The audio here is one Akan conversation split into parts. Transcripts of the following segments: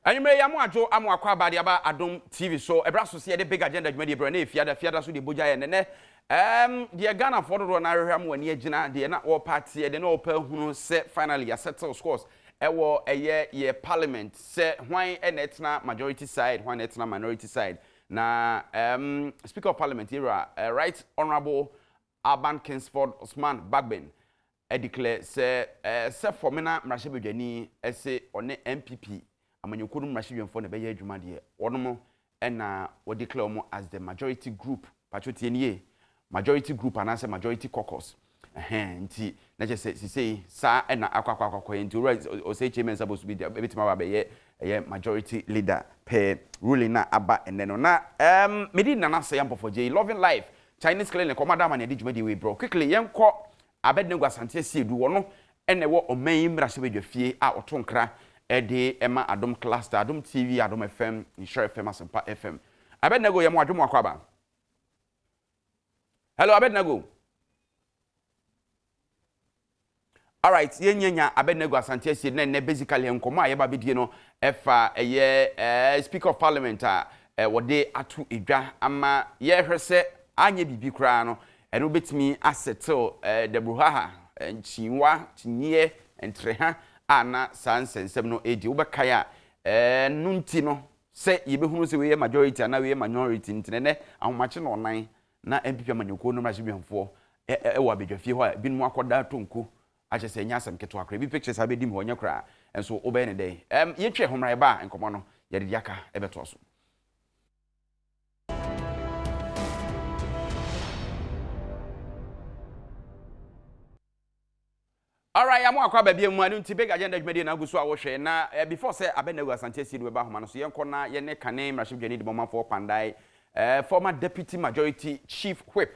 Anyway, I'm Ajo, I'm Aquaba, the Adom TV show. A brass to see the big agenda, Medi Brene, Fiada, so the Buja and the Ghana for the Ronariam when ye Jina, the not all party, the no per who set finally a settle scores. A year parliament, say, why and etna majority side, why etna minority side. Now, Speaker of Parliament, era, Right Honorable Alban Kingsford Osman Bagbin. I declare, say, for Mena Mrashebujani, essay on the MPP. Amanyo kudu mrashidwe mfone beye adwumade wono na we declare mo as the majority group patroti eniye majority group anase majority caucus nti na je say sa na akwa nti o say chairman supposed to be there betima ba beye majority leader per ruling na aba eneno na medi na say yampo for J loving life Chinese clinic komada man edi dwumade we bro quickly yenko Abednego Asante Asiedu wono ene wo oman mrashibedwe fie a otonkra Ede Emma Adom Cluster, Adom TV, Adom FM, Insure FM, Asempa FM. Abednego yemu adwumu akwaba. Hello Abednego. All right, yenya Abednego Asante Asiedu na basically enkomo ayeba bedie no efa Speaker of Parliament wode atu edwa ama ye hwese anye bibi kra no eno betimi asettle de bruhaha nchiwa tinye entreha ana sansensem no edi ubekaya nunti no se yebehunu se we majority ana we minority ntene ahomache no nan na MPP amanyoko no mrahibemfo wa bedwafie ho binmu akoda tonku ache se nya asem keto akra bi pictures abedi mu honya kra enso obe ne dey yetwe homrai ba enkomo no yede diaka ebeto so. All right, I'm going to be able to big agenda media na gusu awhwe na before say Abednego Asante Asiedu we ba homa no so yenko na ye ne kane mrashib jani de mama for pandai former deputy majority chief whip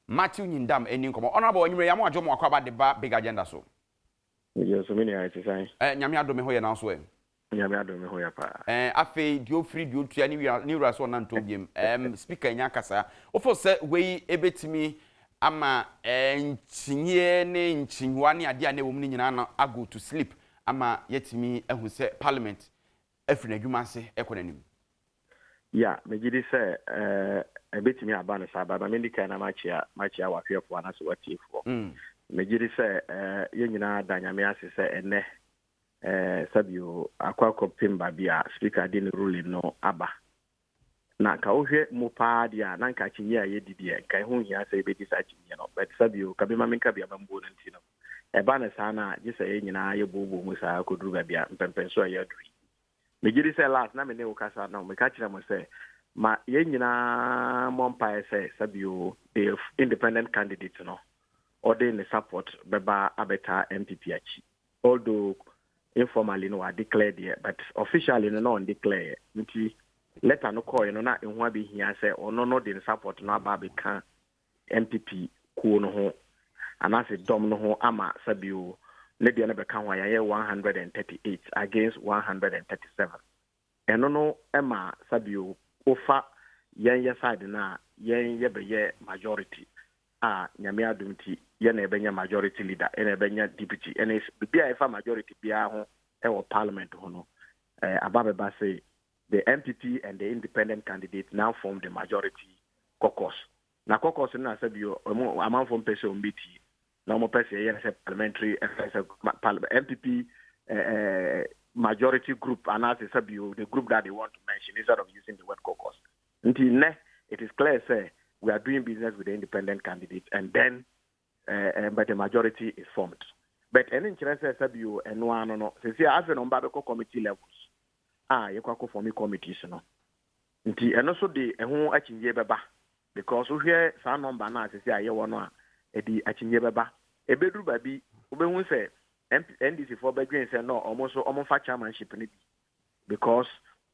Matthew Nyindam eni nkomo honorable onwere ya mo adwo mo akwaba de ba big agenda so yes so many ite sai nyame adome ho ye na so nyame adome ho ya pa afi dio free dio tua ni wura so na ntobiem speaker nya kasa ofo say we ebetimi ama ntinye ne nchinwa ne ade ane wo mu nyina na ago to sleep ama yetimi ehu se parliament afri adwuma ase ekonanim ya megidi se ebetimi aba na saba ba mendika na machia wahwefo ana so watifo megidi se ye nyina danyame ase se ene sabio akwakọ pimba bia speaker din ruling no aba na ka ohwe mu pa dia na nka chinye a yedidi e kai hu hia se be disa chinye no but sabio ka be ma menka bia bambo no ntino e ba na sana gisa ye nyina ye bobo mu sa koduru ga bia mpempenso a yaduri me gidi se last na me ne ukasa na me ka kira mo se ma ye nyina mompa se sabio the independent candidate no or the support beba abeta MPP achi although informally no are declared here but officially no on declare nti letter no call no na ehua be hia say ono no dey support no aba be kan MPP ku no ho anase dom no ho ama sabio le dey na be kan wa ya 138 against 137 eno no ema sabio ofa yen side na yen ye be ye majority nyame adumti ye na ebenya majority leader ena ebenya deputy ena bia efa majority bia ho e wo parliament ho no ababe ba say the MPP and the independent candidate now form the majority caucus. Na caucus na sabio among from person mbiti. Na mo person here say parliamentary MPP majority group and as sabio the group that they want to mention instead of using the word caucus. Until ne it is clear say we are doing business with the independent candidate and then but the majority is formed. But any interest sabio and no since here as on Babco committee levels. Yekwako for me committees no nti eno so de eho achinye beba because we hear some number na say aye wono a edi achinye beba ebeduru ba bi obehun say NDC for bedwen say no omo fa chairmanship ni because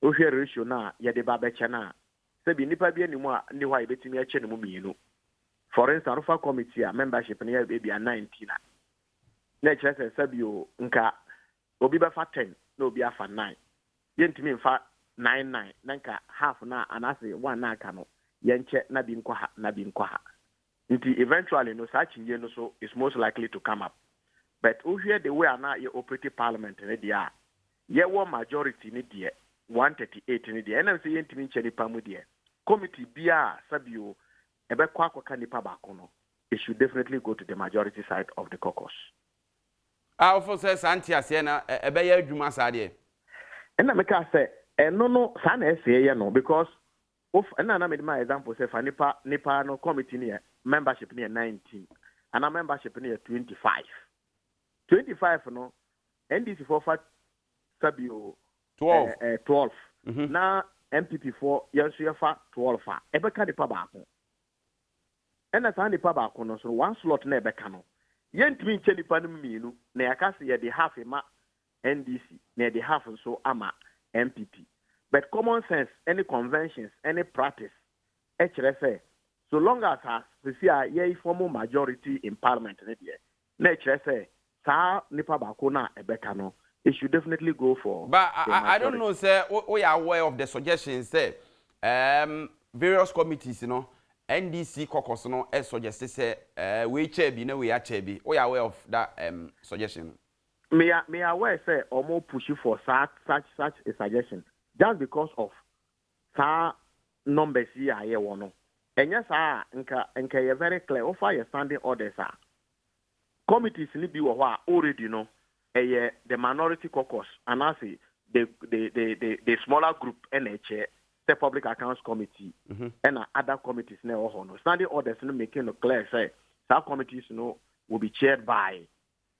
we hear ratio na ye de ba beche na say bi nipa bi animu a ni hwa ebetimi ache ne mu mienu for instance for committee a membership ni e bi 19 na chere say bio nka obi ba fa 10 na obi afa 9 yentimi mfa 99 nanka half na anase 1 na aka no yenche na bi nkwa ha nti eventually no such nje no so is most likely to come up but we hear the way na ye operate parliament ne dia ye wo majority ne dia 138 in the NMC Yentimi Chenipa Mudia. Committee Bia Sabio, Ebe Kwaka Nipa Bakono. It should definitely go to the majority side of the caucus. Alpha says Antia Siena, a Bayer Juma Sadie. And I make us say, and no, San essay, no, because of another made my example, say, for Nipa no committee near membership near 19, and a membership near 25. 25, no, NDC for Sabio 12. 12. Now, MPP for Yansuafa 12. Ebeka Nipa Bako. And as Nipa Bako, so one slot never cano. Yentmin Chelipanum Minu, Neakasi at the half a ma NDC, near the half and so ama MPP. But common sense, any conventions, any practice, HRSA, so long as we see a formal majority in parliament, HRSA, Sa Nipa Bakuna Ebekano, it should definitely go for. But I don't know, sir, we are aware of the suggestions, sir. Various committees, you know. NDC caucus no suggested say we chebi no we are chebi. We are aware of that suggestion. Me aware say or more pushing for such a suggestion just because of sa numbers here one. And yes nka you very clear offer your standing orders committees ni bi already know the minority caucus and I say the smaller group NHA the Public Accounts Committee and other committees now standing orders making it clear say some committees will be chaired by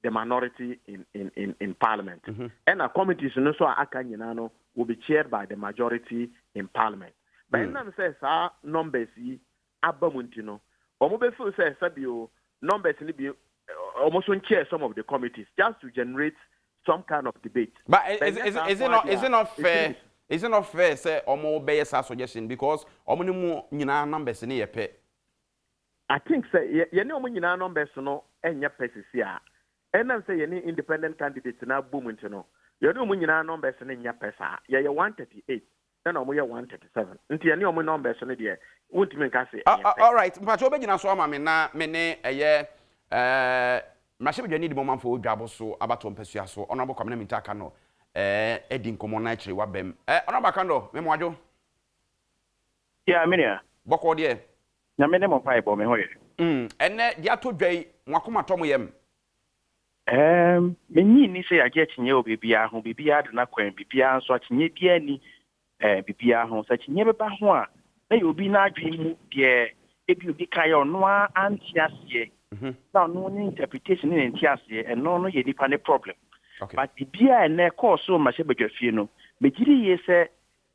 the minority in Parliament and committees so will be chaired by the majority in Parliament. But in them says numbers abamuntino omobefu say sabio numbers be almost chair some of the committees just to generate some kind of debate. But is it not fair? Is it not fair say omo be yes suggestion because omo ni mu nyina numbers ni yepe? I think say ye ni omo nyina numbers no enya pesisi a. Enam say ye ni independent candidates na boom ntino. Ye ni omo nyina numbers ni nya pesa. Ye 138 then omo ye 137. Nti ye ni omo numbers no de wontimi nka say. All right, mpacho obe nyina so ama me na me ne eye machebe dwani di momamfo odwabo so abato mpesua so ono abokwa me na mitaka no edi nkomo na chire wabem ono bakando me moadwo ya menia boko de na me ne mo pai bo me hoye enne dia to dwai mwakoma tom yem menyi ni se ya ge tinye obibia ho bibia de na kwan bibia nso atinye bia ni bibia ho sa tinye beba ho a na yobi na adwen mu de ebi obi kan yo no antiasie na no ni interpretation ni antiasie and no ye nipa ne problem. Okay. But bibia ene course so ma shebedwafie no megiri ye se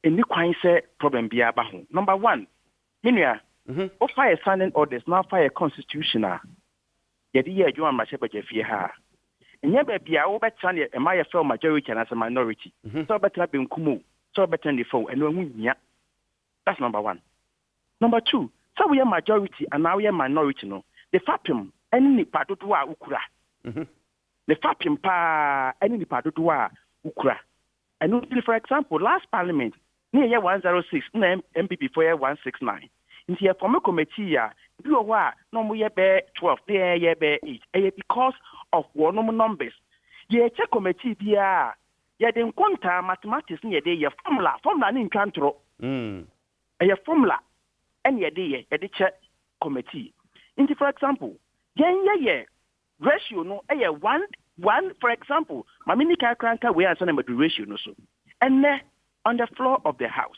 eni kwan se problem bia ba ho. Number 1 menua o fire standing orders na fire constitutional ye di ye adwuma ma shebedwafie ha enye ba bia wo betra ne ma ye feel majority and as a minority so betra benkumu so betra ne fo eno hu nya. That's number 1. Number 2 so we are majority and now we are minority no the fapim eni nipa dodo a ukura the fapim pa eni nipa dodo a ukura. And for example last parliament near year 106 na MPP for year 169 into a former committee ya do wa no mo ye be 12 there ye be 8 because of one numbers ye check committee bia ye den konta mathematics ni ye dey ye formula ni ntwantro ye formula and ye dey ye check committee into for example ye ratio no 1 for example mamini ka kranka we answer number ratio no so and on the floor of the house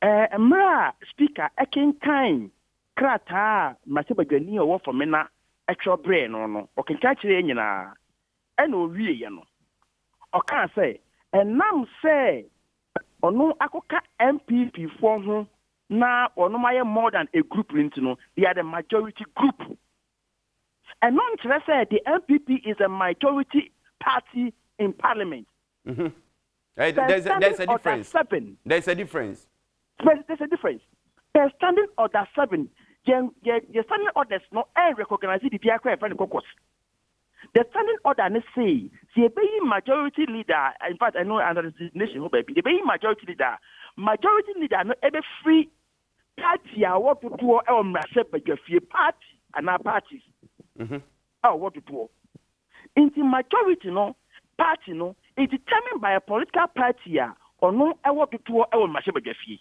mra speaker kind krata masebagani o for me na actual brain no o kan ka kire nyina e na owie ye no o kan say enam say ono akoka MPP for ho na ono maye more than a group into no they are the majority group. And non say the MPP is a majority party in parliament. There's a difference. There's a difference. There's a difference. The standing order 7, your standing orders no recognize the PIA friend caucus. The standing order ne say the majority leader. In fact, I know under the nation who baby the majority leader no ebe free party a what to do or party and our parties. Oh, what to do? In the majority, no, party no is determined by a political party or no ewo to ewo machebedefie.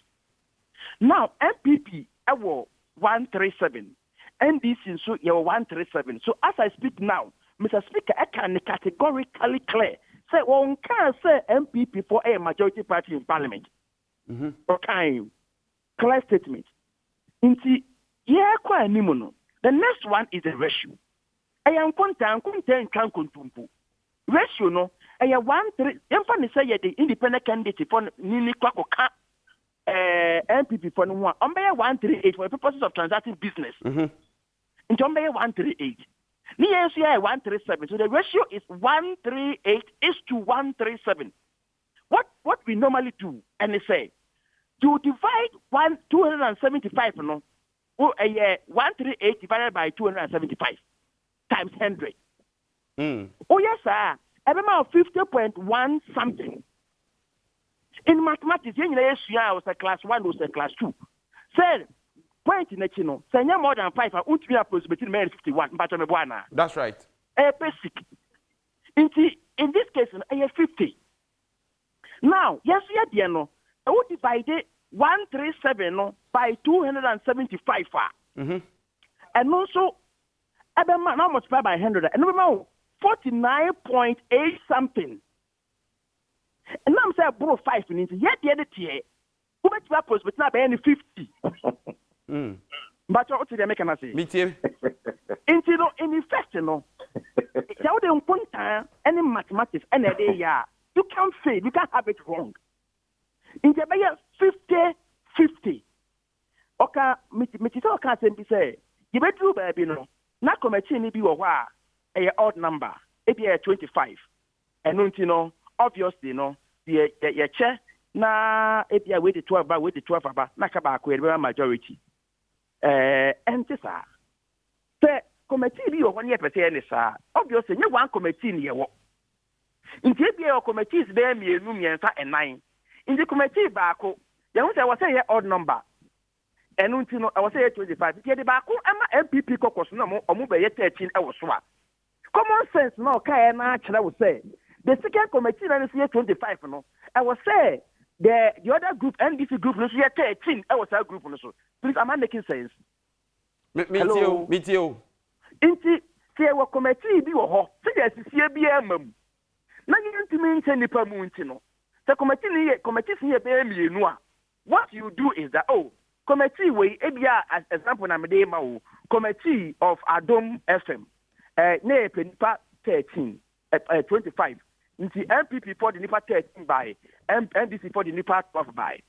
Now MPP ewo 137, NDC so you 137. So as I speak now, Mr. Speaker, I can categorically clear say one can say MPP for a majority party in Parliament. Okay, clear statement. Inti kwa nimuno. The next one is the ratio. I am content can contumpu. Ratio no. I am 1-3. Emphasis say the independent candidate for nini kwako ka MPP for no one. 138 for the purposes of transacting business. Into 138. Ni NCI 137. So the ratio is 138 is to 137. What we normally do, and they say, to divide 275 no. 138 divided by 275 times 100. Oh yes, sir. About 50.1 something. In mathematics, you was a class 1, was a class 2. Said point in the chino. Say more than 5. I won't be approach between 51. But that's right. Basic. In this case, I have 50. Now, yes, yeah, no. I would divide 137 by 275. And also, now multiply by 100. And remember, 49.8 something. And now I'm saying, bro, 5 minutes. Yet the other tier, who much purpose, but not by any 50. But what did they make an say? Me too. In effect, no. You don't put any mathematics, any day, you can't fail, you can't have it wrong. In the 50-50. Okay, me can't say, you better do baby no. Na committee ni bi wo a odd number. It be 25. And you know, obviously no, the chair na it be with the 12 aba na ka ba ko majority. And this the committee bi wo one per se ni sa. Obviously, you one committee ni wo. In the be committees there mienu miensa and 9. In the committee baako, you say was say odd number. And you know, I was say 25. The baako ama MPP caucus no mo omo be 13 e wo so a. Common sense no kai na kira wo say. The second committee na say 25 no. I was say the other group NDC group no say 13 e was that group no so. Please, am I making sense? Me too. Inti say wo committee bi wo ho. Say the sie bi amam. Na yintimi nche nipa mu nti no. The committee see a mienu a. What you do is that committee we ebia as example na mede ma o committee of Adom FM na penipa 13 25 nti MPP for the nipa 13 by NDC for the nipa 12 by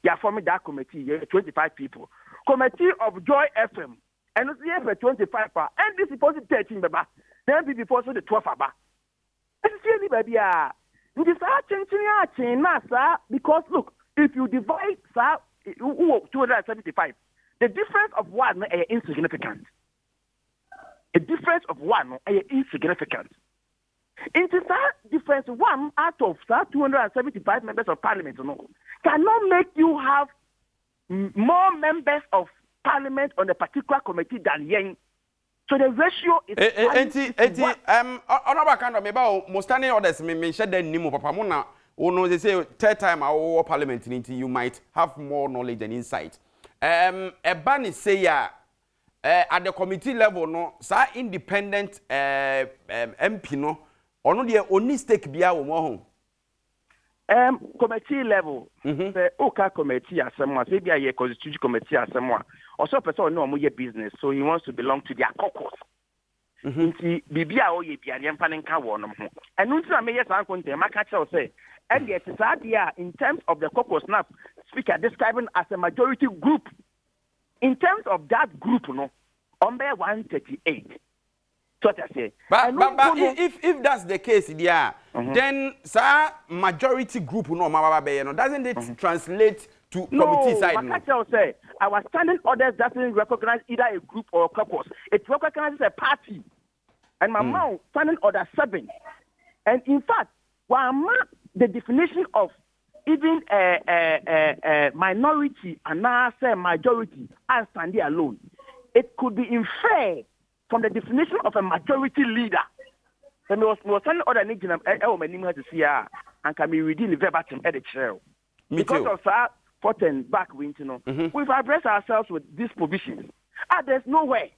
they are forming that committee 25 people. Committee of Joy FM and it's for 25 pa NDC for 13 baba then MPP for the 12 aba. It's really baby because look, if you divide 275, the difference of one is insignificant. A difference of one is insignificant. Into that difference, one out of 275 members of parliament cannot make you have more members of parliament on a particular committee than yen. So the ratio is honorable kind of me about most standing orders me share the name papa mo na ono they say third time our parliament you might have more knowledge and insight. Ebani say ya at the committee level no sa independent MP no ono de oni stake bia wo mo ho. Committee level, the Oka committee as someone, maybe a constitution committee as someone, also person no more business, so he wants to belong to their caucus. Bibia o ye bia dem fanen ka wo no ho. Enu nti na me yes an konte ma ka tell say, and yet in terms of the caucus now, speaker describing as a majority group. In terms of that group, no, on 138. But if that's the case, then sir, majority group no doesn't it translate to committee side? No, say our standing orders doesn't recognize either a group or a caucus. It recognizes a party. And my mouth standing order 7. And in fact, the definition of even a minority and now say majority and standing alone, it could be inferred from the definition of a majority leader. So me was sending other nigga I my name to see and can be reading the verbatim at the chair. Because of that 14 back winter, we've addressed ourselves with these provisions. There's no way.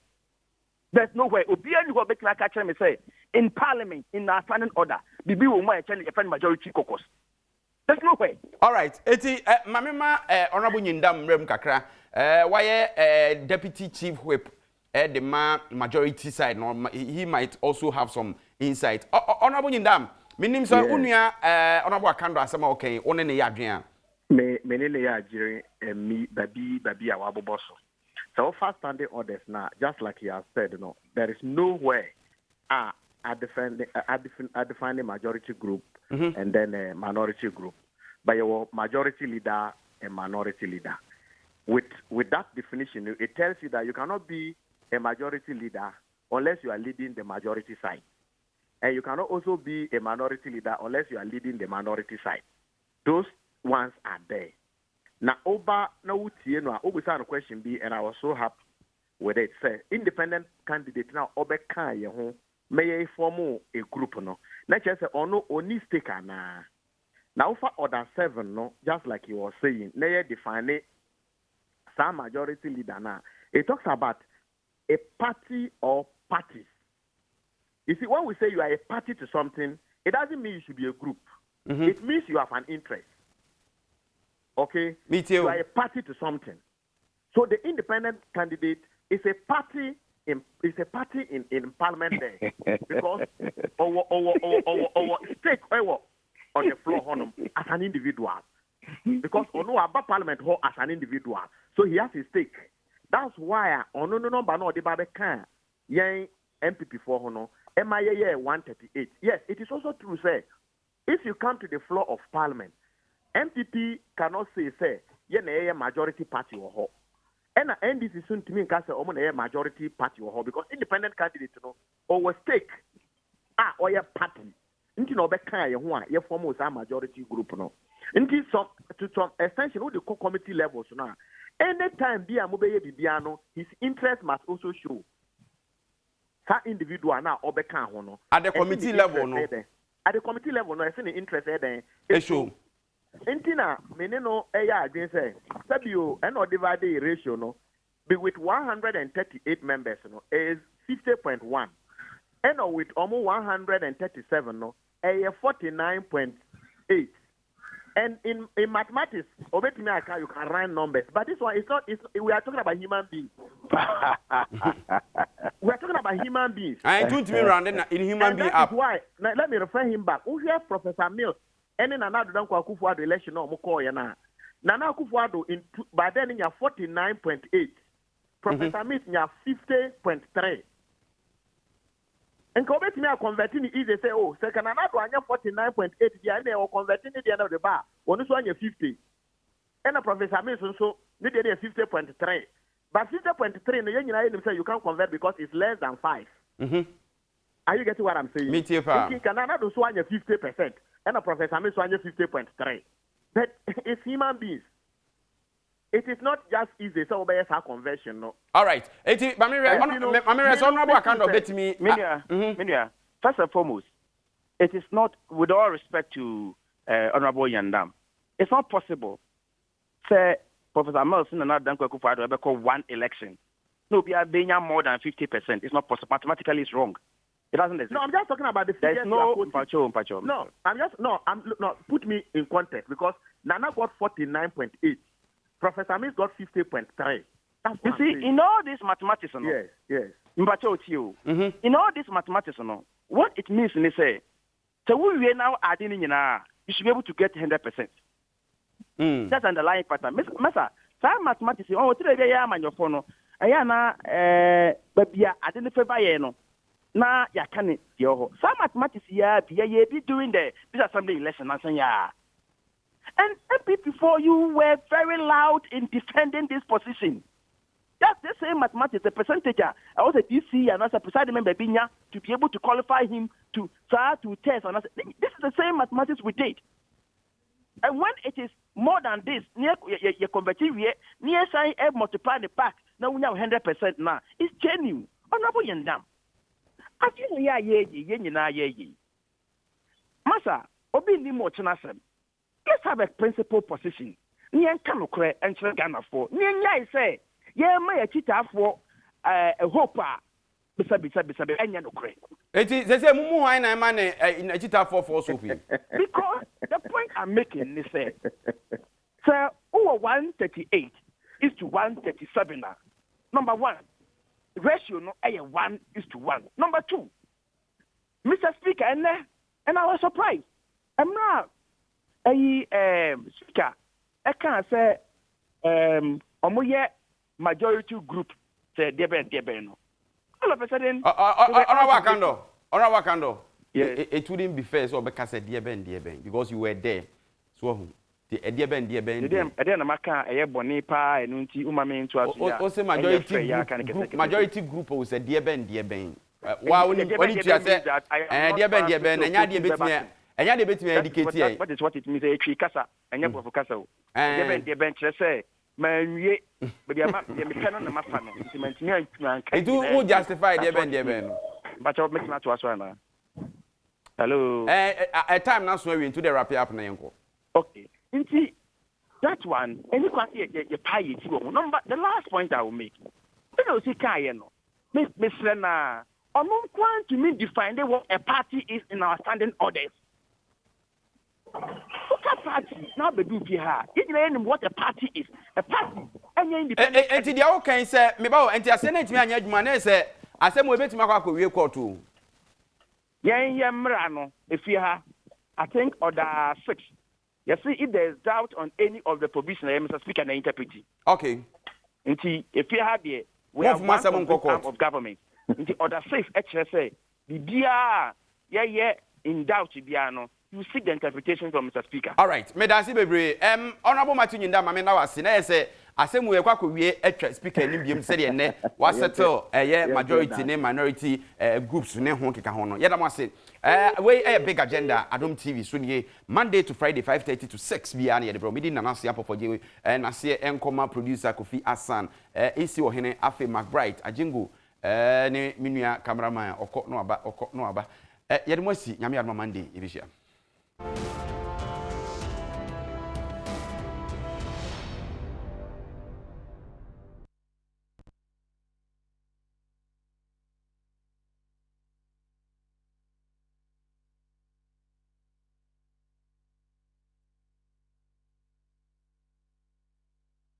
There's no way. Obiani will make like I me say in Parliament in our standing order. Bibi will my friend majority caucus. There's no way. All right. Eti mamema honorable Nyindam Rem Kakra. Why deputy chief whip the majority side? No, he might also have some insight. Honorable Nyindam, minim so unua honorable Akando asema okay. One ne yadwen. Me ne yadwen me babi awaboboso. So fast standing orders now, just like he has said, there is no way I define the majority group and then a minority group. By your majority leader and minority leader. With that definition, it tells you that you cannot be a majority leader unless you are leading the majority side. And you cannot also be a minority leader unless you are leading the minority side. Those ones are there. Now, the question be, and I was so happy with it. Say, independent candidate now, may form a group. No, not just only sticker na. Now, for order 7, no, just like you were saying, they define it. Some majority leader now. It talks about a party or parties. You see, when we say you are a party to something, it doesn't mean you should be a group. It means you have an interest. Okay? Me too. You are a party to something. So the independent candidate is a party in parliament there. Because our stake on the floor as an individual. Because about parliament as an individual. So he has a stake. That's why no number no the can yen MPP for hono MIA 138. Yes, it is also true, say, if you come to the floor of parliament, MPP cannot say yen a majority party or ho. And NDC soon to me can say a majority party or ho because independent candidates or stake or your party. Into no be kind you form a majority group no. Into some to some extension of the committee levels now. Anytime be a mobile bibiano, his interest must also show. That individual now or be kind no. At the committee level no. At the committee level no, I see the interest there. Show. Intina meneno eya again say sabio and or divide the ratio no be with 138 members no is 50.1 and or with almost 137 no a 49.8 and in mathematics obet me you can write numbers but this one is not we are talking about human beings. We are talking about human beings. I don't mean round in human being up. Why now, let me refer him back. We have Professor Mills. And then another don't Akufo-Addo election no moko ya na. Nana Akufo-Addo in by then in 49.8. Professor Mills in 50.3. And convert me a converting easy say second another anya 49.8 the end or converting at the end of the bar. One is 50. And a Professor Mills so need 50.3. But 50.3 no you say you can't convert because it's less than 5. Are you getting what I'm saying? Me too, pa. You can another so 50%. And a Professor Mills 50.3. But it's human beings. It is not just easy. So obey our conversion, no. All right. Mamire, honorable account of bet me. Minia, first and foremost, it is not, with all respect to Honorable Nyindam, it's not possible. Say Professor Mills and another Akufo-Addo ever call one election. No, we are being more than 50%. It's not possible. Mathematically, it's wrong. It doesn't exist. No, I'm just talking about the figures. There's no Pacho. Put me in context because Nana got 49.8. Professor Mills got 50.3. You see, in all this mathematics, yes. In all this mathematics, what it means is say, so we are now adding in you should be able to get 100%. That's underlying pattern. Masa, some mathematics, today I am on your phone. I am but I didn't favor no. Na ya can it yo. Some mathematics be doing this assembly lesson and saying and before you were very loud in defending this position. That's the same mathematics, the percentage. I was a DC and as a presiding member Binya to be able to qualify him to start to test. And this is the same mathematics we did. And when it is more than this, near your converting near sign multiply the pack, now we have 100% now. It's genuine. Honorable Nyindam. Afi no ya ye nyina ye. Masa, obi ni mo chenasem. Let's have a principal position. Ni enka nokre enkyere Ghana for. Ni nyai say, ye ma ya chitafo a hope bisa enya nokre. Eti say mumu hwan na ma ne chitafo for so fi. Because the point I'm making is say, sir, over 138 is to 137 now. Number one, ratio no 1 is to 1. Number two, Mr. Speaker, and I was surprised. I'm not speaker. I can't say omoye majority group say deben. All of a sudden, on Wakando. Yes. It wouldn't be fair so because deben because you were there. So the deben. Then amaka boni pa enu nti umame ntu aso. O say majority group was a deben. Wa when you say deben enya de betime enya de betime indicate here. What is what it means e kasa enya bofo kasa o. Deben kire say manwie be ama me peno na mafa no nti mantimi antuma kan. It will justify deben. But I make na to aso na. Hello. A time now so we into the wrap up na yenko. Okay. Nti that one any kwase ye pay it number the last point I will make. You know see kai no. Miss Rena to me define what a party is in our standing orders. What a party now be do here. You what a party is. A party. Independent. Enti dia o kan say me ba o enti asene ntimi anya adwuma na say asem we betima akwa wie court o. Yen mra no efie ha. I think order 6. You see if there is doubt on any of the provisions Mr. Speaker na interpret. Okay. Nti efie ha de we have one of government. Nti order 6 actually say the bia in doubt bia no you seek the interpretation from Mr. Speaker. All right. Me dansi bebre. Honorable Martin Yinda mame na wase na say asem we kwa wie etwa speaker ni biem se de ne wa settle majority ne minority groups ne ho keka ho no. Yeda mo ase we big agenda Adom TV so nie Monday to Friday 5:30 to 6 bia na yede bro medi na se apopogye na se enkoma producer Kofi Asan AC Ohene Afe McBride Ajengo ne minua cameraman okọ no aba yede mo asi nyame adoma Monday ebihia.